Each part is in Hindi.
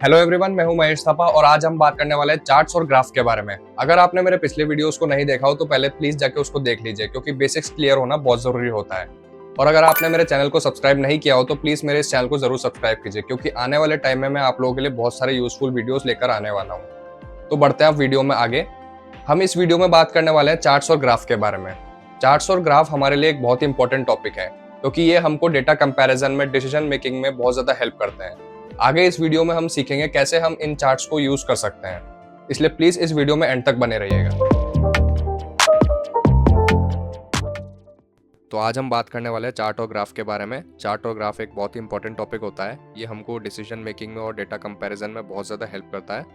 हेलो एवरीवन, मैं हूं महेश थापा और आज हम बात करने वाले हैं चार्ट्स और ग्राफ के बारे में। अगर आपने मेरे पिछले वीडियोस को नहीं देखा हो तो पहले प्लीज जाके उसको देख लीजिए, क्योंकि बेसिक्स क्लियर होना बहुत जरूरी होता है। और अगर आपने मेरे चैनल को सब्सक्राइब नहीं किया हो तो प्लीज मेरे इस चैनल को जरूर सब्सक्राइब कीजिए, क्योंकि आने वाले टाइम में मैं आप लोगों के लिए बहुत सारे यूजफुल वीडियोस लेकर आने वाला हूँ। तो बढ़ते हैं आप वीडियो में आगे। हम इस वीडियो में बात करने वाले हैं चार्ट्स और ग्राफ के बारे में। चार्ट्स और ग्राफ हमारे लिए एक बहुत ही इंपॉर्टेंट टॉपिक है, क्योंकि ये हमको डेटा कंपैरिजन में, डिसीजन मेकिंग में बहुत ज्यादा हेल्प करते हैं। आगे इस वीडियो में हम सीखेंगे कैसे हम इन चार्ट्स को यूज कर सकते हैं, इसलिए प्लीज इस वीडियो में एंड तक बने रहिएगा। तो आज हम बात करने वाले हैं चार्ट और ग्राफ के बारे में। चार्ट और ग्राफ एक बहुत ही इंपॉर्टेंट टॉपिक होता है। ये हमको डिसीजन मेकिंग में और डेटा कंपैरिजन में बहुत ज़्यादा हेल्प करता है।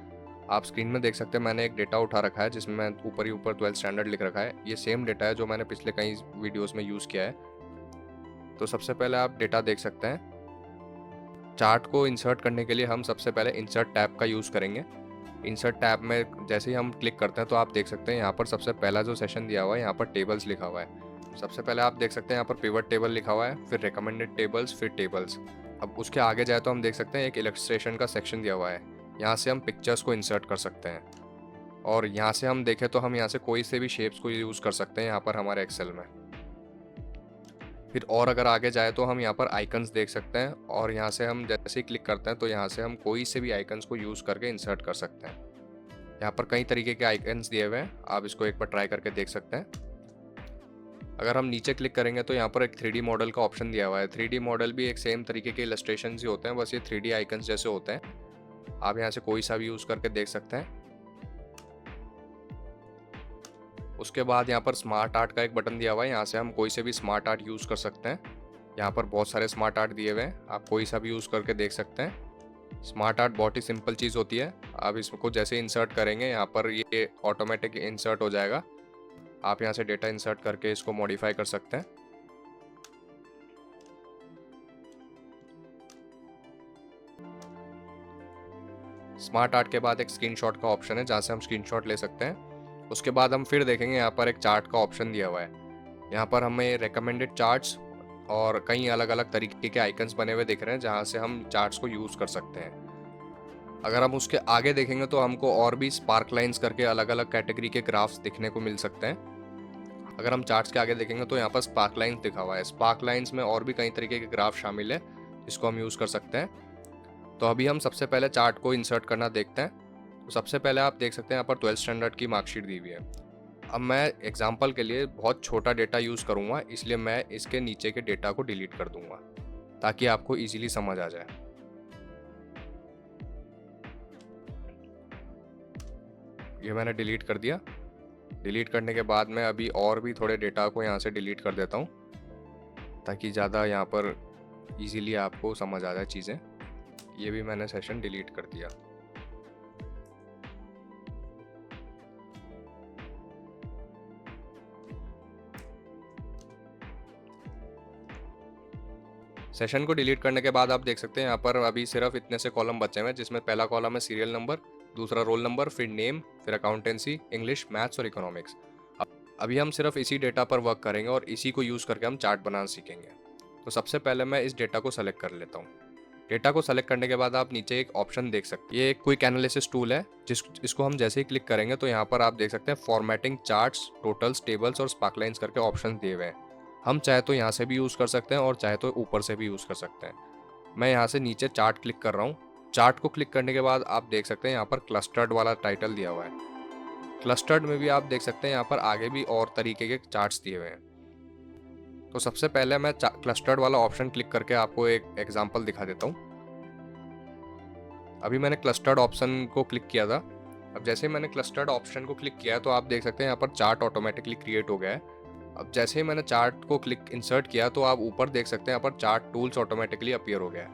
आप स्क्रीन में देख सकते हैं, मैंने एक डेटा उठा रखा है जिसमें ऊपर ही ऊपर 12th स्टैंडर्ड लिख रखा है। ये सेम डेटा है जो मैंने पिछले कई वीडियोस में यूज़ किया है। तो सबसे पहले आप डेटा देख सकते हैं। चार्ट को इंसर्ट करने के लिए हम सबसे पहले इंसर्ट टैब का यूज़ करेंगे। इंसर्ट टैब में जैसे ही हम क्लिक करते हैं तो आप देख सकते हैं यहाँ पर सबसे पहला जो सेशन दिया हुआ है, यहाँ पर टेबल्स लिखा हुआ है। सबसे पहले आप देख सकते हैं यहाँ पर पिवट टेबल लिखा हुआ है, फिर रिकमेंडेड टेबल्स, फिर टेबल्स। अब उसके आगे जाए तो हम देख सकते हैं एक इलस्ट्रेशन का सेक्शन दिया हुआ है। यहाँ से हम पिक्चर्स को इंसर्ट कर सकते हैं। और यहाँ से हम देखें तो हम यहाँ से कोई से भी शेप्स को यूज़ कर सकते हैं यहाँ पर हमारे एक्सेल में। फिर और अगर आगे जाए तो हम यहाँ पर आइकन्स देख सकते हैं, और यहाँ से हम जैसे ही क्लिक करते हैं तो यहाँ से हम कोई से भी आइकन्स को यूज़ करके इंसर्ट कर सकते हैं। यहाँ पर कई तरीके के आइकन्स दिए हुए हैं, आप इसको एक बार ट्राई करके देख सकते हैं। अगर हम नीचे क्लिक करेंगे तो यहाँ पर एक 3D मॉडल का ऑप्शन दिया हुआ है। 3D मॉडल भी एक सेम तरीके के इलस्ट्रेशन ही होते हैं, बस ये 3D आइकन्स जैसे होते हैं। आप यहाँ से कोई सा भी यूज़ करके देख सकते हैं। उसके बाद यहाँ पर स्मार्ट आर्ट का एक बटन दिया हुआ है, यहाँ से हम कोई से भी स्मार्ट आर्ट यूज़ कर सकते हैं। यहाँ पर बहुत सारे स्मार्ट आर्ट दिए हुए हैं, आप कोई सा भी यूज़ करके देख सकते हैं। स्मार्ट आर्ट बहुत ही सिंपल चीज़ होती है। आप इसको जैसे इंसर्ट करेंगे यहाँ पर ये ऑटोमेटिक इंसर्ट हो जाएगा। आप यहाँ से डेटा इंसर्ट करके इसको मॉडिफाई कर सकते हैं। स्मार्ट आर्ट के बाद एक स्क्रीनशॉट का ऑप्शन है जहाँ से हम स्क्रीनशॉट ले सकते हैं। उसके बाद हम फिर देखेंगे यहाँ पर एक चार्ट का ऑप्शन दिया हुआ है। यहाँ पर हमें रिकमेंडेड चार्ट्स और कई अलग अलग तरीके के आइकन्स बने हुए दिख रहे हैं जहाँ से हम चार्ट्स को यूज़ कर सकते हैं। अगर हम उसके आगे देखेंगे तो हमको और भी स्पार्क लाइंस करके अलग अलग कैटेगरी के ग्राफ्स दिखने को मिल सकते हैं। अगर हम चार्ट्स के आगे देखेंगे तो यहाँ पर स्पार्क लाइंस दिखा हुआ है। स्पार्क लाइंस में और भी कई तरीके के ग्राफ शामिल है जिसको हम यूज़ कर सकते हैं। तो अभी हम सबसे पहले चार्ट को इंसर्ट करना देखते हैं। तो सबसे पहले आप देख सकते हैं यहाँ पर 12th स्टैंडर्ड की मार्कशीट दी हुई है। अब मैं एग्जाम्पल के लिए बहुत छोटा डेटा यूज़ करूँगा, इसलिए मैं इसके नीचे के डेटा को डिलीट कर दूंगा ताकि आपको ईजिली समझ आ जाए। ये मैंने डिलीट कर दिया। डिलीट करने के बाद मैं अभी और भी थोड़े डेटा को यहाँ से डिलीट कर देता हूँ ताकि ज़्यादा यहाँ पर इजीली आपको समझ आ जाए चीज़ें। ये भी मैंने सेशन डिलीट कर दिया। सेशन को डिलीट करने के बाद आप देख सकते हैं यहाँ पर अभी सिर्फ इतने से कॉलम बचे हुए हैं, जिसमें पहला कॉलम है सीरियल नंबर, दूसरा रोल नंबर, फिर नेम, फिर अकाउंटेंसी, इंग्लिश, मैथ्स और इकोनॉमिक्स। अभी हम सिर्फ इसी डेटा पर वर्क करेंगे और इसी को यूज़ करके हम चार्ट बनाना सीखेंगे। तो सबसे पहले मैं इस डेटा को सेलेक्ट कर लेता हूँ। डेटा को सेलेक्ट करने के बाद आप नीचे एक ऑप्शन देख सकते हैं। ये एक क्विक एनालिसिस टूल है इसको हम जैसे ही क्लिक करेंगे तो यहाँ पर आप देख सकते हैं फॉर्मेटिंग चार्ट्स, टोटल्स, टेबल्स और स्पार्कलाइंस करके ऑप्शन दिए हुए हैं। हम चाहे तो यहाँ से भी यूज़ कर सकते हैं और चाहे तो ऊपर से भी यूज़ कर सकते हैं। मैं यहाँ से नीचे चार्ट क्लिक कर रहा हूँ। चार्ट को क्लिक करने के बाद आप देख सकते हैं यहाँ पर क्लस्टर्ड वाला टाइटल दिया हुआ है। क्लस्टर्ड में भी आप देख सकते हैं यहाँ पर आगे भी और तरीके के चार्ट्स दिए हुए हैं। तो सबसे पहले मैं क्लस्टर्ड वाला ऑप्शन क्लिक करके आपको एक एग्जांपल दिखा देता हूँ। अभी मैंने क्लस्टर्ड ऑप्शन को क्लिक किया था। अब जैसे ही मैंने क्लस्टर्ड ऑप्शन को क्लिक किया है तो आप देख सकते हैं यहाँ पर चार्ट ऑटोमेटिकली क्रिएट हो गया है। अब जैसे ही मैंने चार्ट को क्लिक इंसर्ट किया तो आप ऊपर देख सकते हैं यहाँ पर चार्ट टूल्स ऑटोमेटिकली अपीयर हो गया है,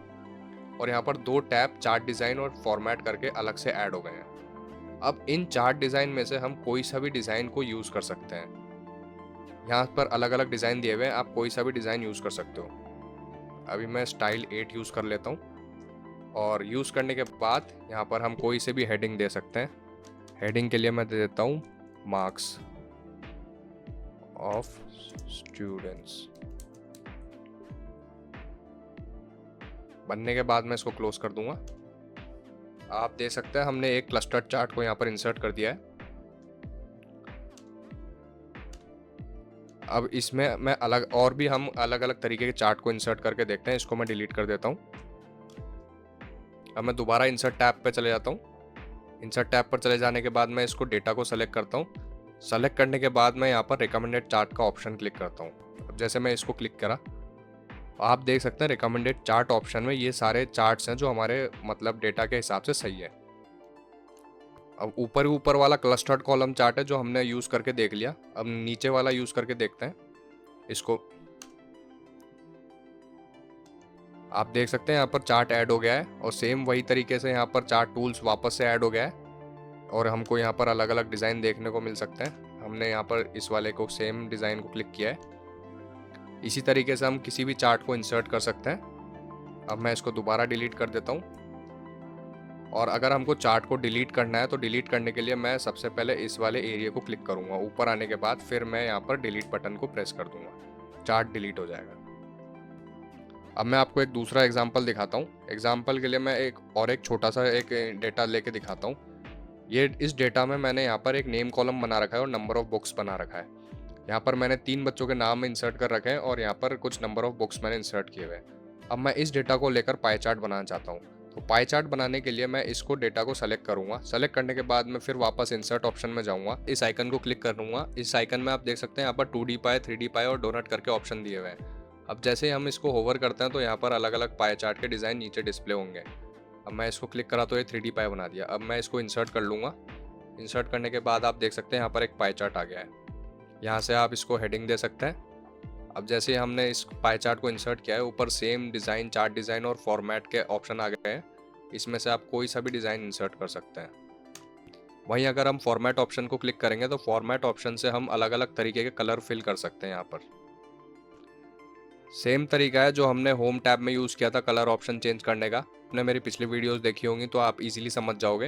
और यहाँ पर 2 टैब चार्ट डिज़ाइन और फॉर्मेट करके अलग से ऐड हो गए हैं। अब इन चार्ट डिज़ाइन में से हम कोई सा भी डिज़ाइन को यूज़ कर सकते हैं। यहाँ पर अलग अलग डिज़ाइन दिए हुए हैं, आप कोई सा भी डिज़ाइन यूज़ कर सकते हो। अभी मैं स्टाइल 8 यूज़ कर लेता हूँ, और यूज़ करने के बाद यहाँ पर हम कोई से भी हेडिंग दे सकते हैं। हेडिंग के लिए मैं दे देता हूँ मार्क्स ऑफ स्टूडेंट्स। बनने के बाद मैं इसको क्लोज कर दूंगा। आप देख सकते हैं हमने एक क्लस्टर चार्ट को यहाँ पर इंसर्ट कर दिया है। अब इसमें मैं हम अलग अलग तरीके के चार्ट को इंसर्ट करके देखते हैं। इसको मैं डिलीट कर देता हूँ। अब मैं दोबारा इंसर्ट टैब पे चले जाता हूँ। इंसर्ट टैब पर चले जाने के बाद मैं इसको डेटा को सेलेक्ट करता हूँ। सेलेक्ट करने के बाद मैं यहाँ पर रिकमेंडेड चार्ट का ऑप्शन क्लिक करता हूँ। अब जैसे मैं इसको क्लिक करा, आप देख सकते हैं रिकमेंडेड चार्ट ऑप्शन में ये सारे चार्ट्स हैं जो हमारे मतलब डेटा के हिसाब से सही है। अब ऊपर वाला क्लस्टर्ड कॉलम चार्ट है जो हमने यूज़ करके देख लिया। अब नीचे वाला यूज़ करके देखते हैं इसको। आप देख सकते हैं यहाँ पर चार्ट ऐड हो गया है और सेम वही तरीके से यहाँ पर चार्ट टूल्स वापस से ऐड हो गया है और हमको यहाँ पर अलग अलग डिज़ाइन देखने को मिल सकते हैं। हमने यहाँ पर इस वाले को सेम डिज़ाइन को क्लिक किया है। इसी तरीके से हम किसी भी चार्ट को इंसर्ट कर सकते हैं। अब मैं इसको दोबारा डिलीट कर देता हूँ। और अगर हमको चार्ट को डिलीट करना है तो डिलीट करने के लिए मैं सबसे पहले इस वाले एरिया को क्लिक करूँगा। ऊपर आने के बाद फिर मैं यहाँ पर डिलीट बटन को प्रेस कर दूँगा, चार्ट डिलीट हो जाएगा। अब मैं आपको एक दूसरा एग्जांपल दिखाता हूँ। एग्जांपल के लिए मैं एक छोटा सा एक डेटा लेके दिखाता हूँ। ये इस डेटा में मैंने यहाँ पर एक नेम कॉलम बना रखा है और नंबर ऑफ बुक्स बना रखा है। यहाँ पर मैंने 3 बच्चों के नाम इंसर्ट कर रखे हैं और यहाँ पर कुछ नंबर ऑफ बुक्स मैंने इंसर्ट किए हुए हैं। अब मैं इस डेटा को लेकर पाई चार्ट बनाना चाहता हूँ। तो पाई चार्ट बनाने के लिए मैं इसको डेटा को सेलेक्ट करूँगा। सेलेक्ट करने के बाद मैं फिर वापस इंसर्ट ऑप्शन में जाऊँगा, इस आइकन को क्लिक करूँगा। इस आइकन में आप देख सकते हैं यहाँ पर 2D पाई, 3D पाई और डोनट करके ऑप्शन दिए हुए हैं। अब जैसे हम इसको होवर करते हैं तो यहाँ पर अलग अलग पाई चार्ट के डिज़ाइन नीचे डिस्प्ले होंगे। अब मैं इसको क्लिक करा तो ये 3D पाई बना दिया। अब मैं इसको इंसर्ट कर लूँगा। इंसर्ट करने के बाद आप देख सकते हैं यहाँ पर एक पाई चार्ट आ गया है। यहाँ से आप इसको हेडिंग दे सकते हैं। अब जैसे हमने इस पाई चार्ट को इंसर्ट किया है, ऊपर सेम डिज़ाइन, चार्ट डिज़ाइन और फॉर्मेट के ऑप्शन आ गए हैं। इसमें से आप कोई सा भी डिज़ाइन इंसर्ट कर सकते हैं। वहीं अगर हम फॉर्मेट ऑप्शन को क्लिक करेंगे तो फॉर्मेट ऑप्शन से हम अलग अलग तरीके के कलर फिल कर सकते हैं। यहाँ पर सेम तरीका है जो हमने होम टैब में यूज़ किया था कलर ऑप्शन चेंज करने का। आपने मेरी पिछली वीडियोस देखी होंगी तो आप इजीली समझ जाओगे।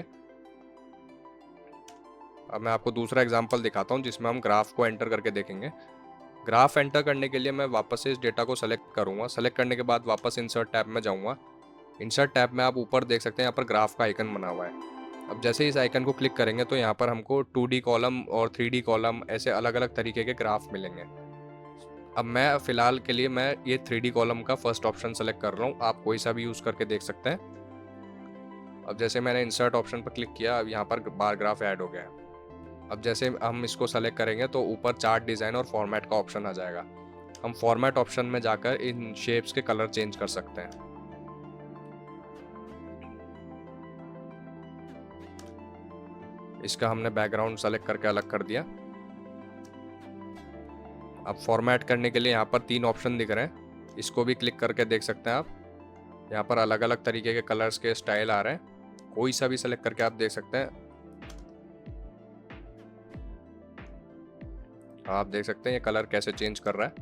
अब मैं आपको दूसरा एग्जांपल दिखाता हूं जिसमें हम ग्राफ को एंटर करके देखेंगे। ग्राफ एंटर करने के लिए मैं वापस से इस डेटा को सेलेक्ट करूंगा। सेलेक्ट करने के बाद वापस इंसर्ट टैब में जाऊंगा। इंसर्ट टैब में आप ऊपर देख सकते हैं यहाँ पर ग्राफ का आइकन बना हुआ है। अब जैसे इस आइकन को क्लिक करेंगे तो यहाँ पर हमको 2D कॉलम और 3D कॉलम ऐसे अलग अलग तरीके के ग्राफ मिलेंगे। अब मैं फ़िलहाल के लिए मैं ये 3D कॉलम का फर्स्ट ऑप्शन सेलेक्ट कर रहा हूँ। आप कोई सा भी यूज़ करके देख सकते हैं। अब जैसे मैंने इंसर्ट ऑप्शन पर क्लिक किया, अब यहाँ पर बार ग्राफ ऐड हो गया है। अब जैसे हम इसको सेलेक्ट करेंगे तो ऊपर चार्ट डिज़ाइन और फॉर्मेट का ऑप्शन आ जाएगा। हम फॉर्मेट ऑप्शन में जाकर इन शेप्स के कलर चेंज कर सकते हैं। इसका हमने बैकग्राउंड सेलेक्ट करके अलग कर दिया। अब फॉर्मेट करने के लिए यहाँ पर 3 ऑप्शन दिख रहे हैं, इसको भी क्लिक करके देख सकते हैं आप। यहाँ पर अलग अलग तरीके के कलर्स के स्टाइल आ रहे हैं, कोई सा भी सेलेक्ट करके आप देख सकते हैं। आप देख सकते हैं ये कलर कैसे चेंज कर रहा है।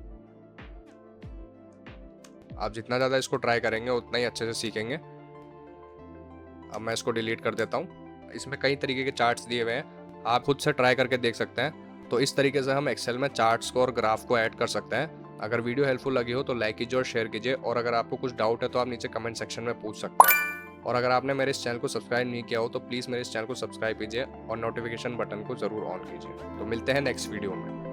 आप जितना ज़्यादा इसको ट्राई करेंगे उतना ही अच्छे से सीखेंगे। अब मैं इसको डिलीट कर देता हूँ। इसमें कई तरीके के चार्ट्स दिए हुए हैं, आप खुद से ट्राई करके देख सकते हैं। तो इस तरीके से हम एक्सेल में चार्ट्स को और ग्राफ को ऐड कर सकते हैं। अगर वीडियो हेल्पफुल लगी हो तो लाइक कीजिए और शेयर कीजिए, और अगर आपको कुछ डाउट है तो आप नीचे कमेंट सेक्शन में पूछ सकते हैं। और अगर आपने मेरे इस चैनल को सब्सक्राइब नहीं किया हो तो प्लीज़ मेरे इस चैनल को सब्सक्राइब कीजिए और नोटिफिकेशन बटन को ज़रूर ऑन कीजिए। तो मिलते हैं नेक्स्ट वीडियो में।